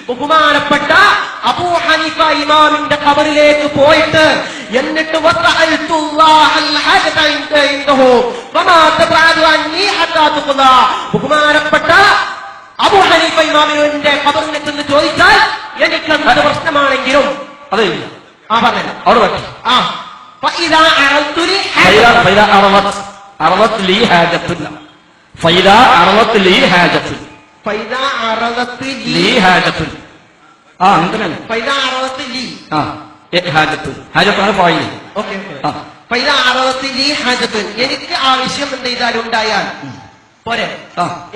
ബഹുമാനപ്പെട്ട അബൂ ഹനീഫ ഇമാമിന്റെ ഖബറിലേക്ക് പോയിട്ട് എന്നിട്ട് ബഹുമാനപ്പെട്ട അബൂ ഹനീഫ ഇമാമിന്റെ ഖബറിനെ ചെന്ന് ചോദിച്ചാൽ എനിക്ക് എന്ത് പ്രശ്നമാണെങ്കിലും അതില്ല. പറഞ്ഞില്ല അവിടെ പറ്റി. എനിക്ക് ആവശ്യം എന്ത് ചെയ്താലും ഉണ്ടായാൽ പോരെ,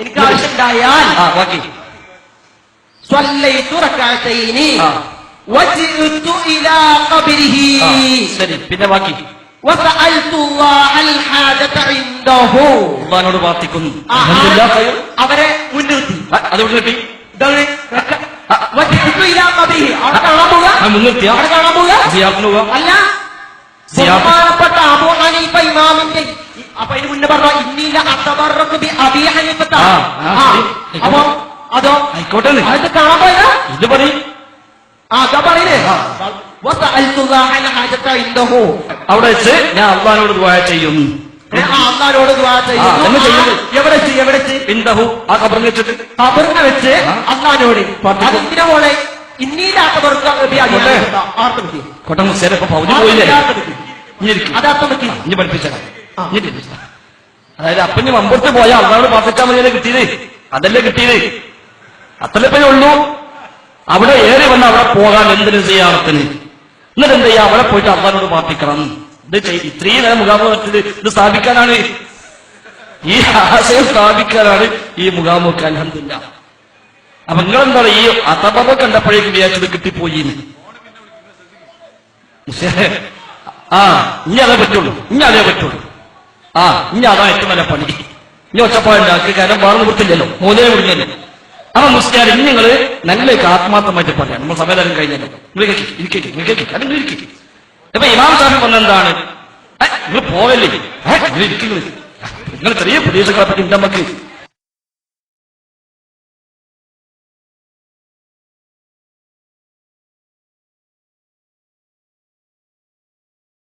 എനിക്ക് ആവശ്യം ഉണ്ടായാൽ ശരി, പിന്നെ ബാക്കി അള്ളാഹിനോട് പ്രാർത്ഥിക്കുന്നു. അവരെ മുൻനിർത്തി അതുകൊണ്ട് കിട്ടി മുൻനിർത്തിയ അല്ല ബഹുമാനപ്പെട്ട അബൂ ഹനീഫ ഇമാമിന്റെ അപ്പൊ ഇതിന് മുന്നേ പറഞ്ഞ ഇന്നീല അത്തബറക്ക് അബീ ഹനീഫത്ത. അപ്പൊ അതോ ആയിക്കോട്ടെ, അത് കാണാൻ പോയതാ. ഇത് പറയും അവിടെ വെച്ച് ഞാൻ അള്ളാഹിനോട് ദുആ ചെയ്യും. അള്ളാഹിനോട് ദുആ ചെയ്യുന്നു. എവിടെ ബിന്ദഹു ആ ഖബറിനെ വെച്ചിട്ട് ഖബറിനെ വെച്ച് അള്ളാഹിനോട് അതിന്റെ മോളെ ഇന്നീല അത്തബറക്ക് ഇനി പഠിപ്പിച്ച അതായത് അപ്പഞ്ഞ് മമ്പുറത്ത് പോയാൽ അള്ളാഹോട് പ്രാർത്ഥിച്ചാൽ മതിയല്ലേ കിട്ടിയത്, അതല്ലേ കിട്ടിയത്, അത്രപ്പേ ഉള്ളൂ. അവിടെ ഏറി വന്ന് അവിടെ പോകാൻ എന്തിനു ചെയ്യാറത്തിന്, എന്നിട്ട് എന്ത് ചെയ്യാ, അവിടെ പോയിട്ട് അള്ളാഹിനോട് പ്രാർത്ഥിക്കണം. ഇത് ഇത്രയും നേരം മുഖാമുഖത്തിൽ ഇത് സ്ഥാപിക്കാനാണ്, ഈ ആശയം സ്ഥാപിക്കാനാണ് ഈ മുഖാമുഖ്. അൽഹംദുലില്ലാ. അപ്പൊ നിങ്ങളെന്താണ് ഈ അത്തബറ കണ്ടപ്പോഴേക്ക് വിചാരിച്ചത് കിട്ടിപ്പോയി. ഇനി അതേ പറ്റുള്ളൂ, ഇനി അതാ ഏറ്റവും നല്ല പണി. ഇനി ഒച്ചപ്പാടുണ്ടാക്കി, കാരണം വേറെ നിവൃത്തില്ലല്ലോ, മോനെ വിടുന്നല്ലോ. അപ്പൊ മുസ്ലിയാർ ഇനി നിങ്ങള് നല്ല ആത്മാർത്ഥമായിട്ട് പറയാം. നമ്മൾ സമയത്ത് കഴിഞ്ഞല്ലോ, അല്ലെങ്കിൽ ഇരിക്കും. ഇപ്പൊ ഇമാം സാഹിബ് പറഞ്ഞെന്താണ്, നിങ്ങൾ പോവല്ലേ, നിങ്ങൾ ചെറിയ പ്രതീക്ഷകളെ പറ്റി നമുക്ക്